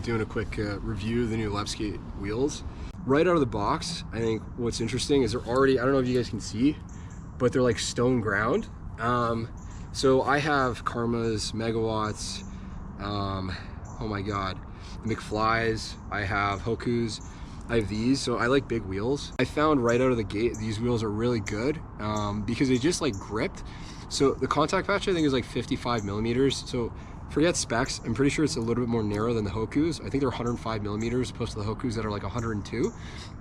doing a quick review of the new Lepsk8 wheels. Right out of the box, I think what's interesting is they're already, I don't know if you guys can see, but they're like stone ground. So I have Karmas, Megawatts, oh my god, McFlys, I have Hokus, I have these, so I like big wheels. I found right out of the gate these wheels are really good because they just like gripped. So the contact patch I think is like 55 millimeters. So forget specs, I'm pretty sure it's a little bit more narrow than the Hokus. I think they're 105 millimeters opposed to the Hokus that are like 102.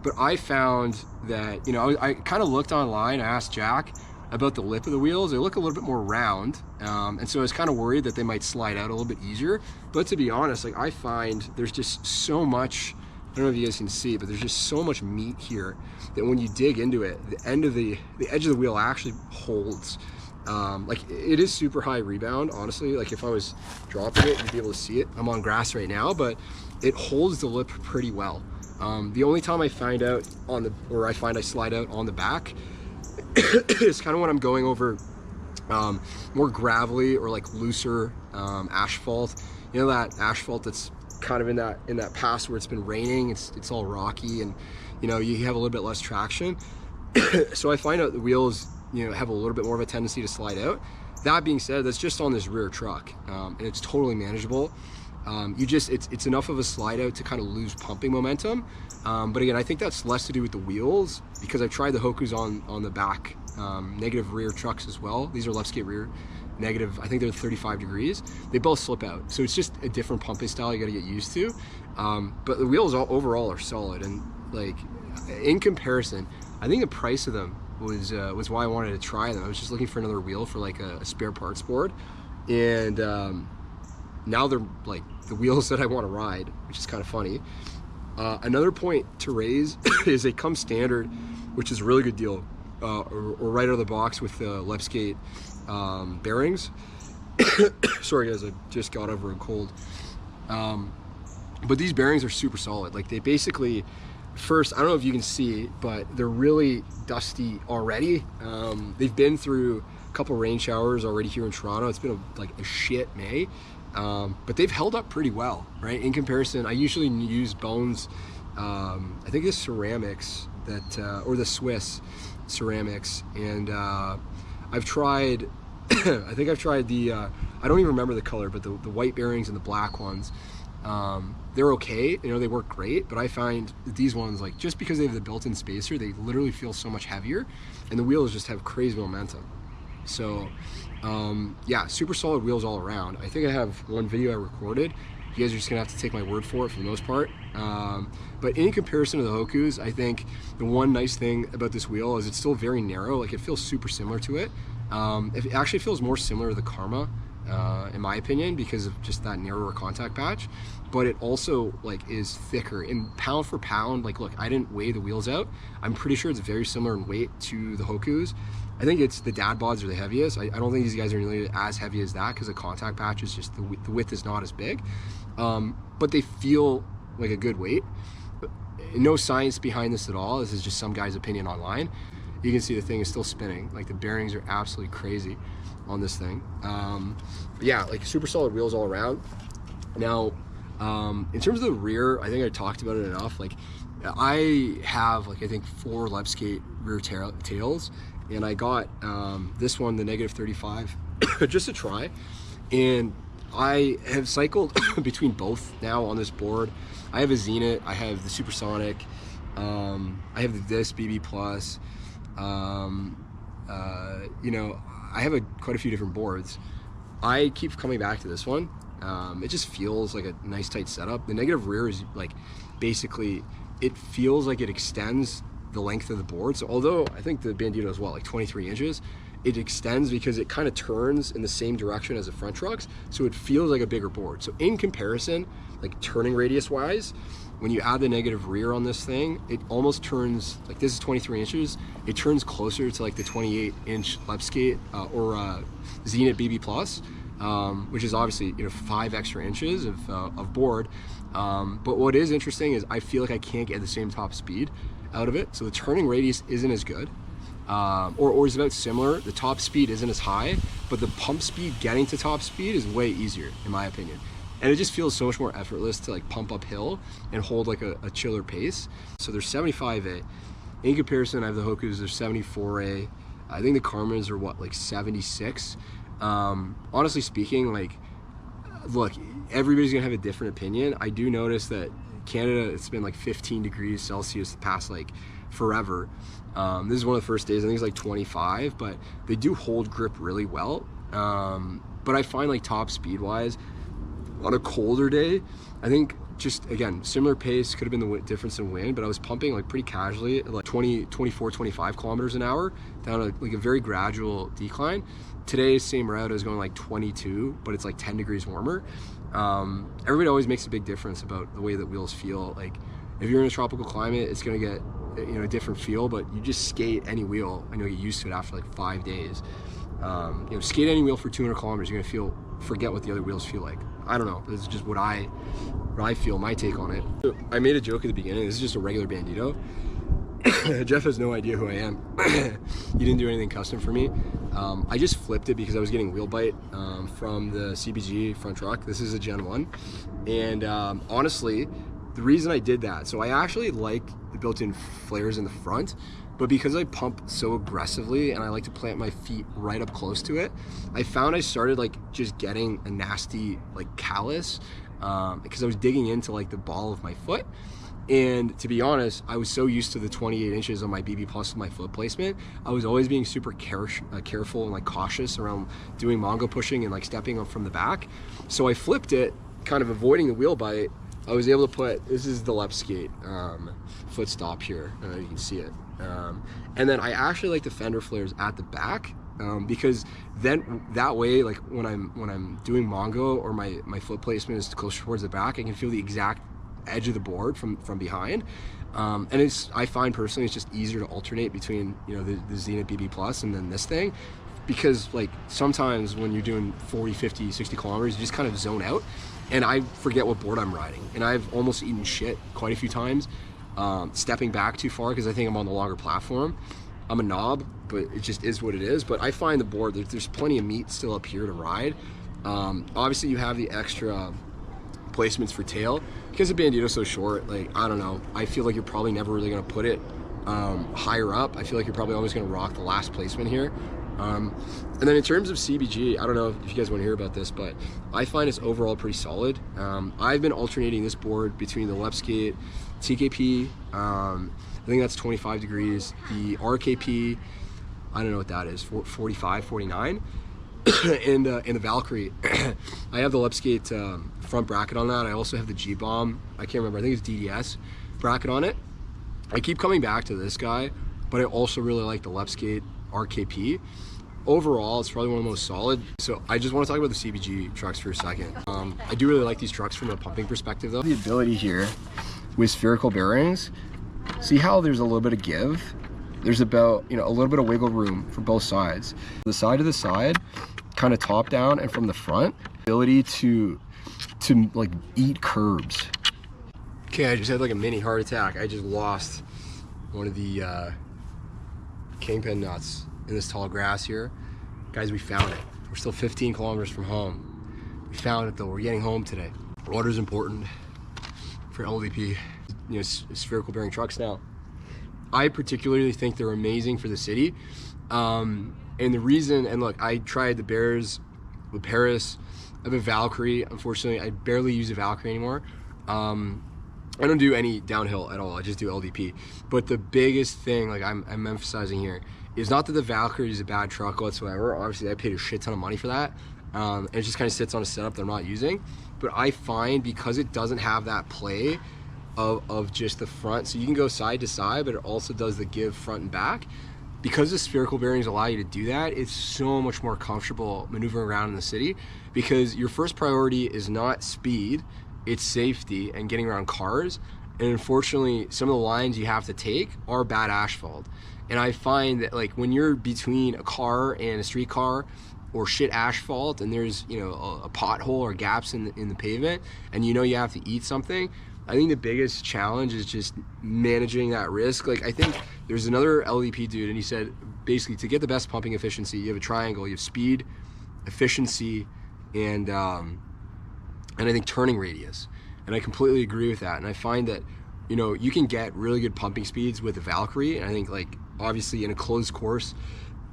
But I found that, you know, I kind of looked online, I asked Jack about the lip of the wheels. They look a little bit more round, and so I was kind of worried that they might slide out a little bit easier. But to be honest, like I find there's just so much, I don't know if you guys can see, but there's just so much meat here that when you dig into it, the edge of the wheel actually holds. Like it is super high rebound, honestly. Like if I was dropping it, you'd be able to see it. I'm on grass right now, but it holds the lip pretty well. The only time I find out I find I slide out on the back is kind of when I'm going over more gravelly or like looser asphalt. You know, that asphalt that's kind of in that pass where it's been raining, it's all rocky, and you know, you have a little bit less traction. So I find out the wheels, you know, have a little bit more of a tendency to slide out. That being said, that's just on this rear truck, and it's totally manageable. It's enough of a slide out to kind of lose pumping momentum. But again, I think that's less to do with the wheels, because I've tried the Hokus on the back negative rear trucks as well. These are Lepsk8 rear negative, I think they're 35 degrees. They both slip out. So it's just a different pumping style you got to get used to. But the wheels overall are solid, and like in comparison, I think the price of them was why I wanted to try them. I was just looking for another wheel for like a spare parts board, and now they're like the wheels that I want to ride, which is kind of funny. Another point to raise is they come standard, which is a really good deal, or right out of the box with the Lepsk8 bearings. Sorry guys, I just got over a cold. But these bearings are super solid. Like they basically, first, I don't know if you can see, but they're really dusty already. They've been through a couple rain showers already here in Toronto. It's been like a shit May. But they've held up pretty well, right? In comparison, I usually use Bones, I think it's ceramics that, or the Swiss ceramics, and I've tried, I think I've tried the, I don't even remember the color, but the white bearings and the black ones. They're okay, you know, they work great, but I find that these ones, like, just because they have the built-in spacer, they literally feel so much heavier, and the wheels just have crazy momentum. So yeah, super solid wheels all around. I think I have one video I recorded. You guys are just gonna have to take my word for it for the most part. But in comparison to the Hokus, I think the one nice thing about this wheel is it's still very narrow. Like it feels super similar to it. It actually feels more similar to the Karma, in my opinion, because of just that narrower contact patch. But it also like is thicker in pound for pound. Like, look, I didn't weigh the wheels out. I'm pretty sure it's very similar in weight to the Hokus. I think it's the dad bods are the heaviest. I don't think these guys are nearly as heavy as that, because the contact patch is just, the width is not as big. But they feel like a good weight. No science behind this at all. This is just some guy's opinion online. You can see the thing is still spinning. Like the bearings are absolutely crazy on this thing. But yeah, like super solid wheels all around. Now, in terms of the rear, I think I talked about it enough. Like I have like, I think 4 Lepsk8 rear tails. And I got this one, the negative 35, just to try. And I have cycled between both now on this board. I have a Zenit, I have the Supersonic, I have this BB Plus. You know, I have quite a few different boards. I keep coming back to this one. It just feels like a nice tight setup. The negative rear is like, basically, it feels like it extends the length of the board. So although I think the Bandito is like 23 inches, it extends because it kind of turns in the same direction as the front trucks, so it feels like a bigger board. So in comparison, like turning radius wise, when you add the negative rear on this thing, it almost turns, like this is 23 inches, it turns closer to like the 28-inch Lepsk8 or Zenit BB Plus, which is obviously, you know, 5 extra inches of board. But what is interesting is I feel like I can't get the same top speed out of it. So the turning radius isn't as good, or is about similar. The top speed isn't as high, but the pump speed getting to top speed is way easier, in my opinion. and it just feels so much more effortless to like pump uphill and hold like a chiller pace. So there's 75A. In comparison, I have the Hokus, there's 74A. I think the Karmas are what, like 76. Honestly speaking, like, look, everybody's gonna have a different opinion. I do notice that Canada, it's been like 15 degrees Celsius the past like forever. This is one of the first days, I think it's like 25, but they do hold grip really well. But I find like top speed wise, on a colder day, I think just, again, similar pace, could have been the difference in wind, but I was pumping like pretty casually at like 24, 25 kilometers an hour down like a very gradual decline. Today's same route, I was going like 22, but it's like 10 degrees warmer. Everybody always makes a big difference about the way that wheels feel. Like if you're in a tropical climate, it's gonna get, you know, a different feel, but you just skate any wheel and you'll get used to it after like 5 days. You know, skate any wheel for 200 kilometers, you're gonna forget what the other wheels feel like. I don't know, this is just what I feel, my take on it. So I made a joke at the beginning, this is just a regular bandito. Jeff has no idea who I am. He didn't do anything custom for me. I just flipped it because I was getting wheel bite from the CBG front truck. This is a Gen 1. And honestly, the reason I did that, so I actually like the built-in flares in the front, but because I pump so aggressively and I like to plant my feet right up close to it, I found I started like just getting a nasty like callus because I was digging into like the ball of my foot. And to be honest, I was so used to the 28 inches on my BB Plus with my foot placement. I was always being super careful and like cautious around doing Mongo pushing and like stepping up from the back. So I flipped it, kind of avoiding the wheel bite. I was able to put, this is the Lepsk8 foot stop here, you can see it. And then I actually like the fender flares at the back because then that way, like when I'm doing Mongo or my foot placement is closer towards the back, I can feel the exact edge of the board from behind. And I find personally it's just easier to alternate between, you know, the Zenith BB Plus and then this thing, because like sometimes when you're doing 40, 50, 60 kilometers, you just kind of zone out and I forget what board I'm riding. And I've almost eaten shit quite a few times stepping back too far because I think I'm on the longer platform. I'm a knob, but it just is what it is. But I find the board, there's plenty of meat still up here to ride. Obviously you have the extra placements for tail. Because the bandito's so short, like, I don't know, I feel like you're probably never really gonna put it higher up. I feel like you're probably always gonna rock the last placement here. And then in terms of CBG, I don't know if you guys want to hear about this, but I find it's overall pretty solid. I've been alternating this board between the Lepsk8 TKP, I think that's 25 degrees, the RKP, I don't know what that is, 45, 49. And the Valkyrie. I have the Lepsk8 front bracket on that. I also have the G-Bomb, I can't remember, I think it's DDS bracket on it. I keep coming back to this guy, but I also really like the Lepsk8 RKP. Overall, it's probably one of the most solid. So I just want to talk about the CBG trucks for a second. I do really like these trucks from a pumping perspective though. The ability here with spherical bearings, see how there's a little bit of give? There's about, you know, a little bit of wiggle room for both sides. The side to the side, kind of top down, and from the front, ability to like eat curbs. Okay, I just had like a mini heart attack. I just lost one of the kingpin nuts in this tall grass here. Guys, we found it. We're still 15 kilometers from home. We found it though, we're getting home today. Water's important for LVP, you know, spherical bearing trucks now. I particularly think they're amazing for the city. And the reason, and look, I tried the Bears, the Paris, I have a Valkyrie. Unfortunately, I barely use a Valkyrie anymore. I don't do any downhill at all. I just do LDP. But the biggest thing, like I'm emphasizing here, is not that the Valkyrie is a bad truck whatsoever. Obviously, I paid a shit ton of money for that. And it just kind of sits on a setup that I'm not using. But I find because it doesn't have that play of just the front, so you can go side to side, but it also does the give front and back. Because the spherical bearings allow you to do that, it's so much more comfortable maneuvering around in the city, because your first priority is not speed, it's safety and getting around cars. And unfortunately, some of the lines you have to take are bad asphalt. And I find that like when you're between a car and a street car or shit asphalt, and there's, you know, a pothole or gaps in the pavement, and you know you have to eat something, I think the biggest challenge is just managing that risk. Like I think there's another LDP dude, and he said basically to get the best pumping efficiency, you have a triangle. You have speed, efficiency, and and I think turning radius. And I completely agree with that. And I find that, you know, you can get really good pumping speeds with a Valkyrie. And I think, like, obviously in a closed course,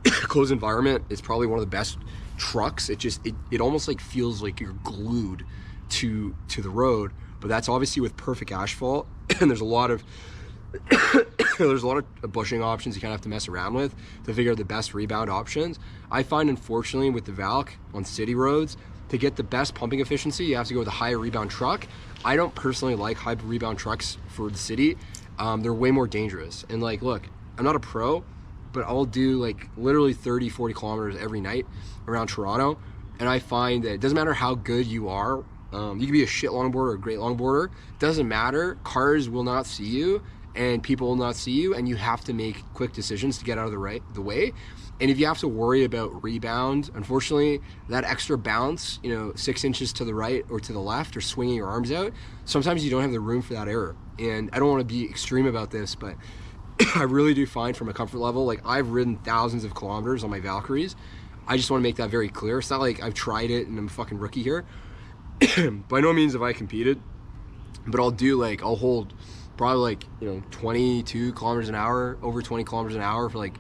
closed environment, it's probably one of the best trucks. It almost like feels like you're glued to the road. But that's obviously with perfect asphalt. And there's a lot of bushing options you kind of have to mess around with to figure out the best rebound options. I find, unfortunately, with the Valk on city roads, to get the best pumping efficiency, you have to go with a higher rebound truck. I don't personally like high rebound trucks for the city. They're way more dangerous. And like, look, I'm not a pro, but I'll do like literally 30, 40 kilometers every night around Toronto. And I find that it doesn't matter how good you are. You can be a shit longboarder or a great longboarder. Doesn't matter. Cars will not see you and people will not see you, and you have to make quick decisions to get out of the way. And if you have to worry about rebound, unfortunately, that extra bounce, you know, 6 inches to the right or to the left, or swinging your arms out, sometimes you don't have the room for that error. And I don't want to be extreme about this, but I really do find, from a comfort level, like, I've ridden thousands of kilometers on my Valkyries. I just want to make that very clear. It's not like I've tried it and I'm a fucking rookie here. By no means have I competed, but I'll hold probably, like, you know, 22 kilometers an hour, over 20 kilometers an hour for like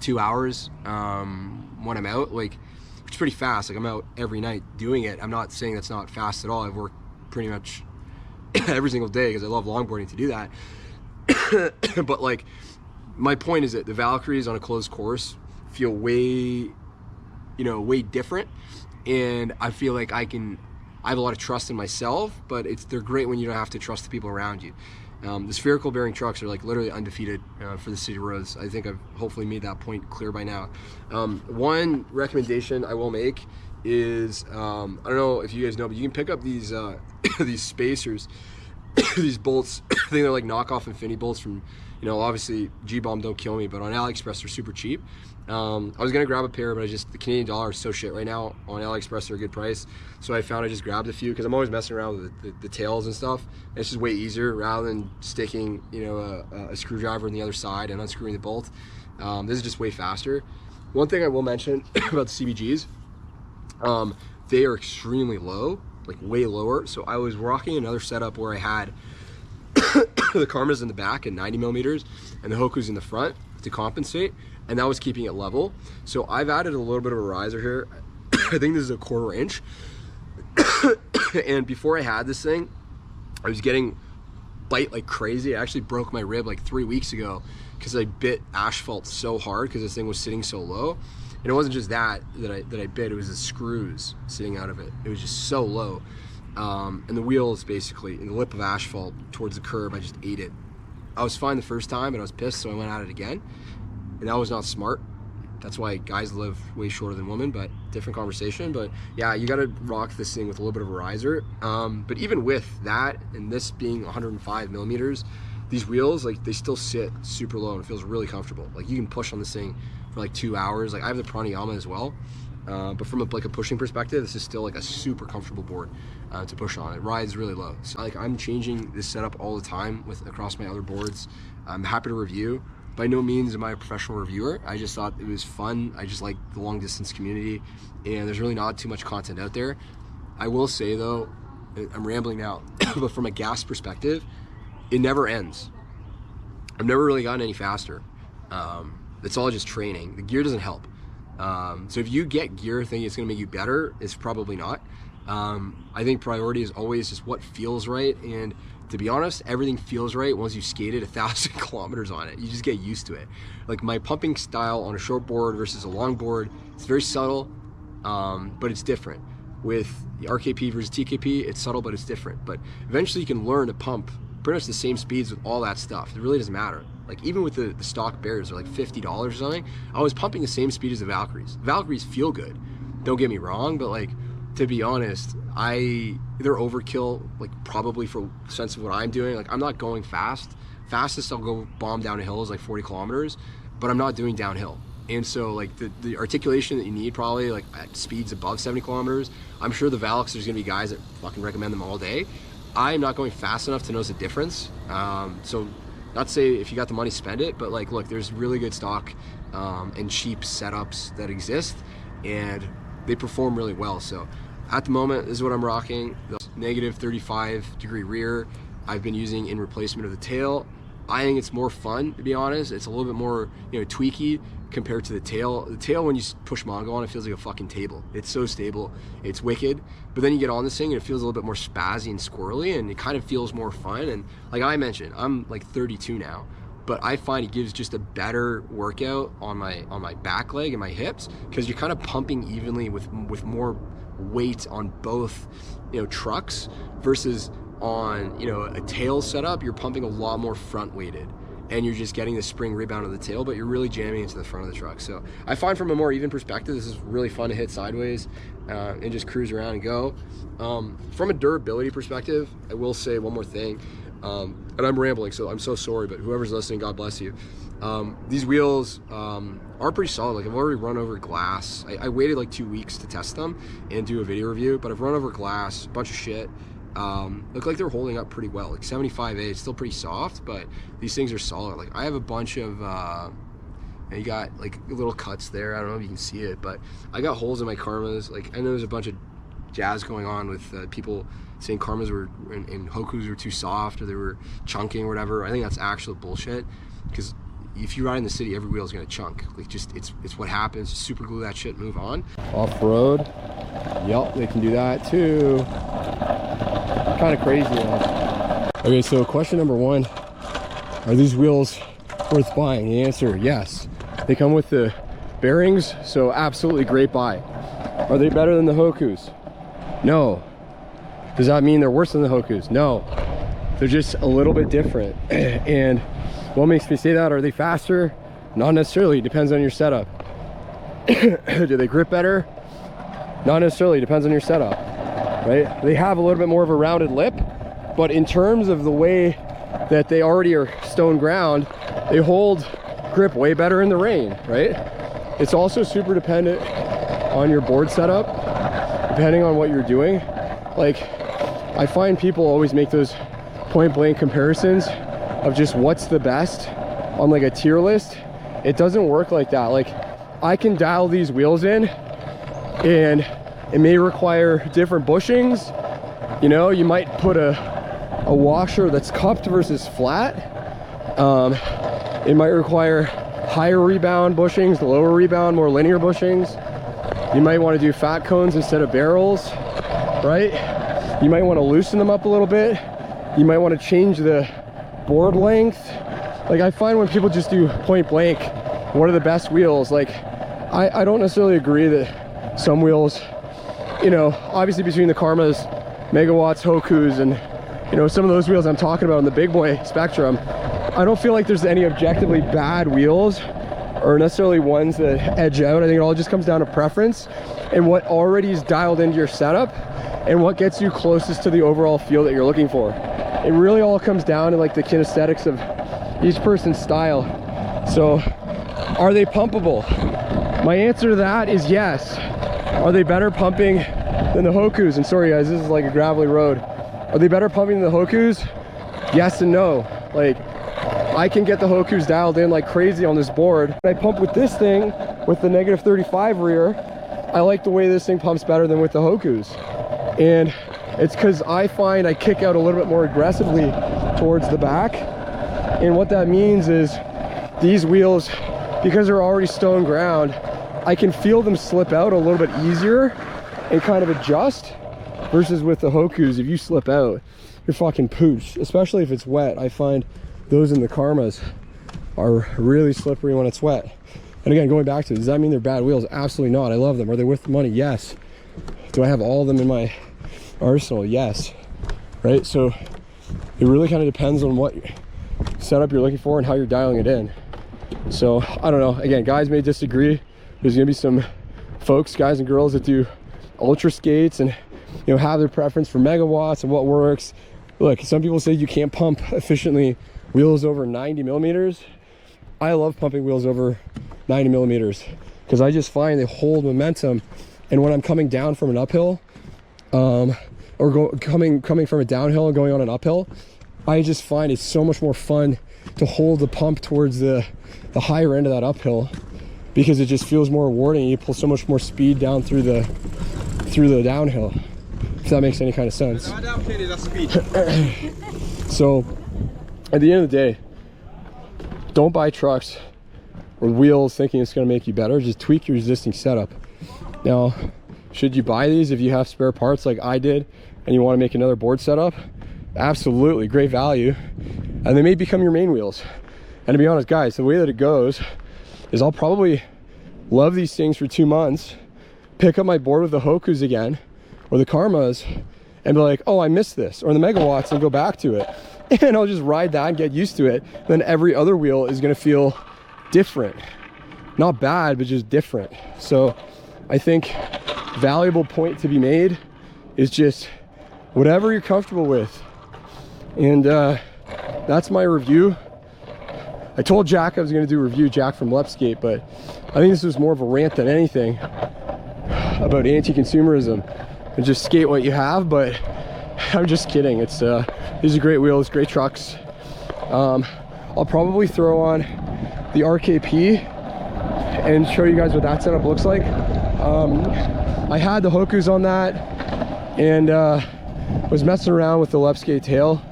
2 hours when I'm out, like, it's pretty fast. Like, I'm out every night doing it. I'm not saying that's not fast at all. I've worked pretty much every single day because I love longboarding to do that. But like, my point is that the Valkyries on a closed course feel way different, and I feel like I have a lot of trust in myself, but they're great when you don't have to trust the people around you. The spherical bearing trucks are like literally undefeated for the city roads. I think I've hopefully made that point clear by now. One recommendation I will make is, I don't know if you guys know, but you can pick up these these spacers, these bolts. I think they're like knockoff Infinity bolts from, you know, obviously G-Bomb, don't kill me, but on AliExpress they're super cheap. I was gonna grab a pair, but the Canadian dollar is so shit right now. On AliExpress they're a good price, so I just grabbed a few because I'm always messing around with the tails and stuff. And it's just way easier rather than sticking, you know, a screwdriver on the other side and unscrewing the bolt. This is just way faster. One thing I will mention about the CBGs, they are extremely low, like way lower. So I was rocking another setup where I had the Karmas in the back at 90 millimeters and the Hoku's in the front to compensate, and that was keeping it level. So I've added a little bit of a riser here. I think this is a 1/4 inch. And before I had this thing, I was getting bite like crazy. I actually broke my rib like 3 weeks ago because I bit asphalt so hard because this thing was sitting so low. And it wasn't just that I bit, it was the screws sitting out of it. It was just so low. And the wheels, basically, in the lip of asphalt towards the curb, I just ate it. I was fine the first time, but I was pissed, so I went at it again. And that was not smart. That's why guys live way shorter than women, but different conversation. But yeah, you gotta rock this thing with a little bit of a riser. But even with that, and this being 105 millimeters, these wheels, like, they still sit super low and it feels really comfortable. Like, you can push on this thing for like 2 hours. Like, I have the Pranayama as well. But from a pushing perspective, this is still like a super comfortable board to push on. It rides really low. So like, I'm changing this setup all the time across my other boards. I'm happy to review. By no means am I a professional reviewer. I just thought it was fun. I just like the long distance community, and there's really not too much content out there. I will say though, I'm rambling now, but from a gas perspective, it never ends. I've never really gotten any faster. It's all just training. The gear doesn't help. So if you get gear thinking it's gonna make you better, it's probably not. I think priority is always just what feels right, and to be honest, everything feels right once you skated 1,000 kilometers on it. You just get used to it. Like, my pumping style on a short board versus a long board, it's very subtle, but it's different. With the RKP versus TKP, it's subtle, but it's different. But eventually you can learn to pump pretty much the same speeds with all that stuff. It really doesn't matter. Like, even with the stock bears, they're like $50 or something. I was pumping the same speed as the Valkyries. Valkyries feel good, don't get me wrong, but like, to be honest, they're overkill, like, probably for the sense of what I'm doing. Like, I'm not going fast. Fastest I'll go bomb down a hill is like 40 kilometers, but I'm not doing downhill. And so like the articulation that you need probably like at speeds above 70 kilometers, I'm sure the Valks, there's gonna be guys that fucking recommend them all day. I'm not going fast enough to notice a difference. So not to say if you got the money, spend it, but like, look, there's really good stock and cheap setups that exist, and they perform really well. So at the moment, this is what I'm rocking. negative 35-degree rear I've been using in replacement of the tail. I think it's more fun, to be honest. It's a little bit more, you know, tweaky compared to the tail. The tail, when you push Mongo on, it feels like a fucking table. It's so stable, it's wicked. But then you get on this thing and it feels a little bit more spazzy and squirrely, and it kind of feels more fun. And like I mentioned, I'm like 32 now, but I find it gives just a better workout on my back leg and my hips, because you're kind of pumping evenly with more weight on both, you know, trucks, versus on, you know, a tail setup, you're pumping a lot more front weighted, and you're just getting the spring rebound of the tail, but you're really jamming into the front of the truck. So I find from a more even perspective, this is really fun to hit sideways and just cruise around and go. From a durability perspective, I will say one more thing, and I'm rambling, so I'm so sorry, but whoever's listening, God bless you. These wheels are pretty solid. Like, I've already run over glass. I waited like 2 weeks to test them and do a video review, but I've run over glass, a bunch of shit. Look like they're holding up pretty well. Like 75A, it's still pretty soft, but these things are solid. Like, I have a bunch of you got like little cuts there. I don't know if you can see it, but I got holes in my Karmas. Like, I know there's a bunch of jazz going on with people saying Karmas were and Hokus were too soft, or they were chunking or whatever. I think that's actual bullshit, because if you ride in the city, every wheel is gonna chunk. Like, just it's what happens. Super glue that shit, move on. Off-road, yep, they can do that too. Kind of crazy, man. Okay, so question number one, are these wheels worth buying? The answer, yes. They come with the bearings, so absolutely great buy. Are they better than the Hokus? No. Does that mean they're worse than the Hokus? No. They're just a little bit different. And what makes me say that? Are they faster? Not necessarily. It depends on your setup. Do they grip better? Not necessarily. It depends on your setup, right? They have a little bit more of a rounded lip, but in terms of the way that they already are stone ground, they hold grip way better in the rain, right? It's also super dependent on your board setup, depending on what you're doing. Like, I find people always make those point blank comparisons of just what's the best on like a tier list. It doesn't work like that. Like, I can dial these wheels in and it may require different bushings. You know, you might put a washer that's cupped versus flat. It might require higher rebound bushings, lower rebound, more linear bushings. You might want to do fat cones instead of barrels, right? You might want to loosen them up a little bit. You might want to change the board length. Like, I find when people just do point blank, what are the best wheels? Like, I don't necessarily agree that some wheels, you know, obviously between the Karmas, Megawatts, Hokus, and, you know, some of those wheels I'm talking about on the big boy spectrum, I don't feel like there's any objectively bad wheels or necessarily ones that edge out. I think it all just comes down to preference and what already is dialed into your setup and what gets you closest to the overall feel that you're looking for. It really all comes down to like the kinesthetics of each person's style. So, are they pumpable? My answer to that is yes. Are they better pumping than the Hokus? And sorry guys, this is like a gravelly road. Are they better pumping than the Hokus? Yes and no. Like, I can get the Hokus dialed in like crazy on this board. When I pump with this thing, with the negative 35 rear, I like the way this thing pumps better than with the Hokus. And it's because I find I kick out a little bit more aggressively towards the back. And what that means is these wheels, because they're already stone ground, I can feel them slip out a little bit easier and kind of adjust, versus with the Hokus, if you slip out, you're fucking pooched, especially if it's wet. I find those in the Karmas are really slippery when it's wet. And again, going back to, does that mean they're bad wheels? Absolutely not. I love them. Are they worth the money? Yes. Do I have all of them in my arsenal? Yes. Right? So it really kind of depends on what setup you're looking for and how you're dialing it in. So I don't know. Again, guys may disagree. There's gonna be some folks, guys and girls, that do ultra skates and, you know, have their preference for megawatts and what works. Look, some people say you can't pump efficiently wheels over 90 millimeters. I love pumping wheels over 90 millimeters because I just find they hold momentum. And when I'm coming down from an uphill, or coming from a downhill and going on an uphill, I just find it's so much more fun to hold the pump towards the higher end of that uphill, because it just feels more rewarding. You pull so much more speed down through the downhill. if that makes any kind of sense. So at the end of the day, don't buy trucks or wheels thinking it's going to make you better. Just tweak your existing setup. Now, should you buy these if you have spare parts like I did and you want to make another board setup? Absolutely, great value. And they may become your main wheels. And to be honest, guys, the way that it goes is I'll probably love these things for 2 months, pick up my board with the Hokus again, or the Karmas, and be like, oh, I missed this, or the Megawatts, and go back to it. And I'll just ride that and get used to it. Then every other wheel is gonna feel different. Not bad, but just different. So I think valuable point to be made is just whatever you're comfortable with. And that's my review. I told Jack I was going to do a review, Jack from Lepsk8, but I think this was more of a rant than anything about anti-consumerism and just skate what you have. But I'm just kidding. It's these are great wheels, great trucks. I'll probably throw on the RKP and show you guys what that setup looks like. I had the Hokus on that and was messing around with the Lepsk8 tail.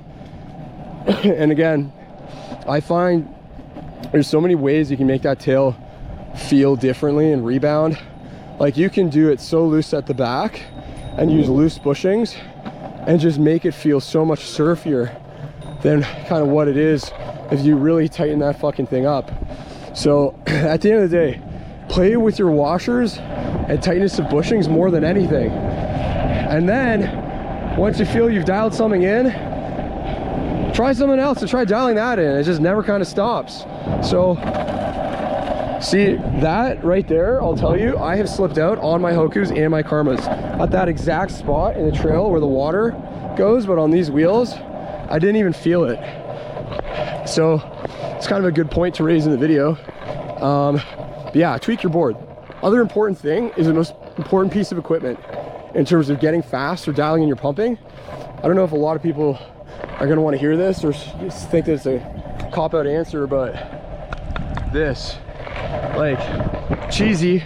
And again, I find there's so many ways you can make that tail feel differently and rebound. Like you can do it so loose at the back and use loose bushings and just make it feel so much surfier than kind of what it is if you really tighten that fucking thing up. So at the end of the day, play with your washers and tightness of bushings more than anything. And then once you feel you've dialed something in, try something else and try dialing that in. It just never kind of stops. So see that right there, I'll tell you, I have slipped out on my Hokus and my Karmas at that exact spot in the trail where the water goes, but on these wheels I didn't even feel it. So it's kind of a good point to raise in the video. But yeah, tweak your board. Other important thing is the most important piece of equipment in terms of getting fast or dialing in your pumping. I don't know if a lot of people are going to want to hear this or just think that it's a cop-out answer, but this, like, cheesy,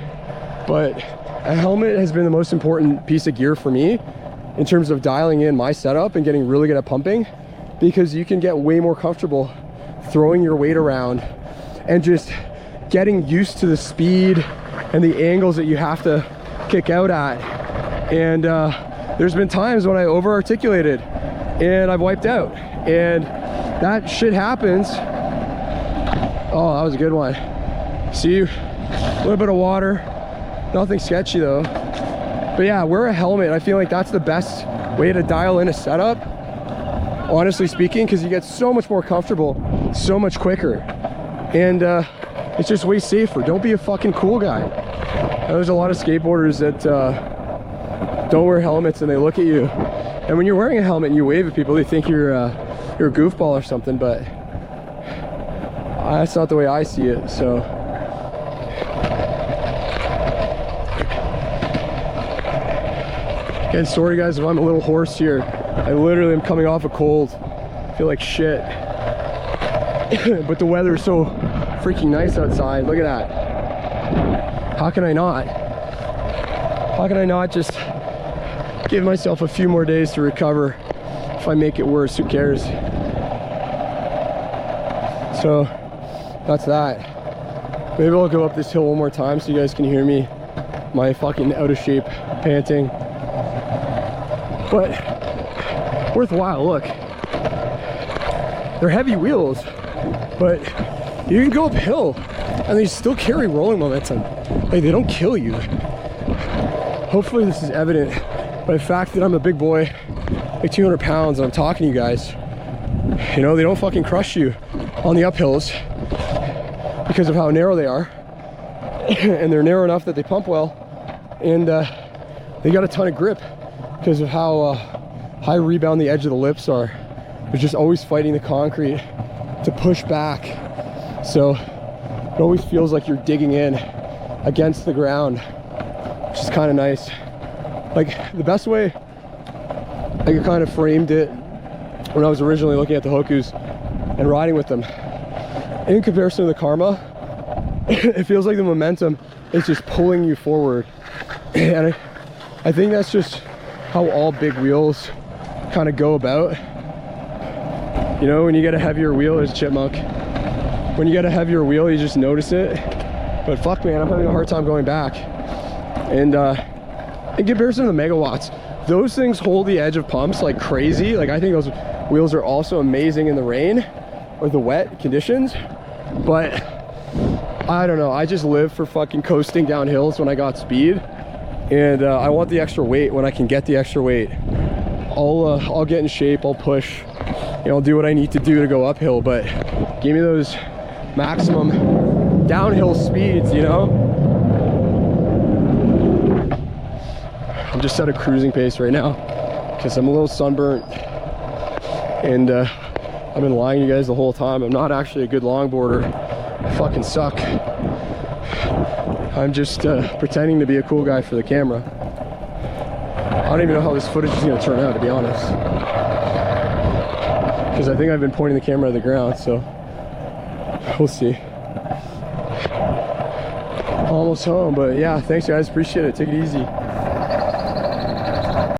but a helmet has been the most important piece of gear for me in terms of dialing in my setup and getting really good at pumping, because you can get way more comfortable throwing your weight around and just getting used to the speed and the angles that you have to kick out at. And there's been times when I over-articulated and I've wiped out, and that shit happens. Oh, that was a good one. See, a little bit of water, nothing sketchy though. But yeah, wear a helmet. I feel like that's the best way to dial in a setup, honestly speaking, because you get so much more comfortable so much quicker, and it's just way safer. Don't be a fucking cool guy. There's a lot of skateboarders that don't wear helmets and they look at you, and when you're wearing a helmet and you wave at people, they think you're a goofball or something, but that's not the way I see it. So again, sorry guys if I'm a little hoarse here. I literally am coming off a cold. I feel like shit. But the weather is so freaking nice outside. Look at that. How can I not? How can I not just give myself a few more days to recover? If I make it worse, who cares? So that's that. Maybe I'll go up this hill one more time so you guys can hear me, my fucking out of shape panting. But worthwhile. Look, they're heavy wheels, but you can go uphill and they still carry rolling momentum. Like, they don't kill you. Hopefully this is evident by the fact that I'm a big boy, like 200 pounds, and I'm talking to you guys. You know, they don't fucking crush you on the uphills because of how narrow they are. And they're narrow enough that they pump well, and they got a ton of grip because of how high rebound the edge of the lips are. They're just always fighting the concrete to push back, so it always feels like you're digging in against the ground, which is kind of nice. Like, the best way I kind of framed it when I was originally looking at the Hokus and riding with them, in comparison to the Karma, it feels like the momentum is just pulling you forward. And I think that's just how all big wheels kind of go about. You know, when you get a heavier wheel, there's a chipmunk. When you get a heavier wheel, you just notice it. But fuck, man, I'm having a hard time going back. And in comparison to the megawatts, those things hold the edge of pumps like crazy. Like, I think those wheels are also amazing in the rain or the wet conditions. But I don't know, I just live for fucking coasting down hills when I got speed. And I want the extra weight when I can get the extra weight. I'll get in shape, I'll push, you know, I'll do what I need to do to go uphill, but give me those maximum downhill speeds, you know? I'm just at a cruising pace right now because I'm a little sunburnt, and I've been lying to you guys the whole time. I'm not actually a good longboarder. I fucking suck. I'm just pretending to be a cool guy for the camera. I don't even know how this footage is going to turn out, to be honest, because I think I've been pointing the camera at the ground, so we'll see. Almost home, but yeah, thanks guys, appreciate it. Take it easy.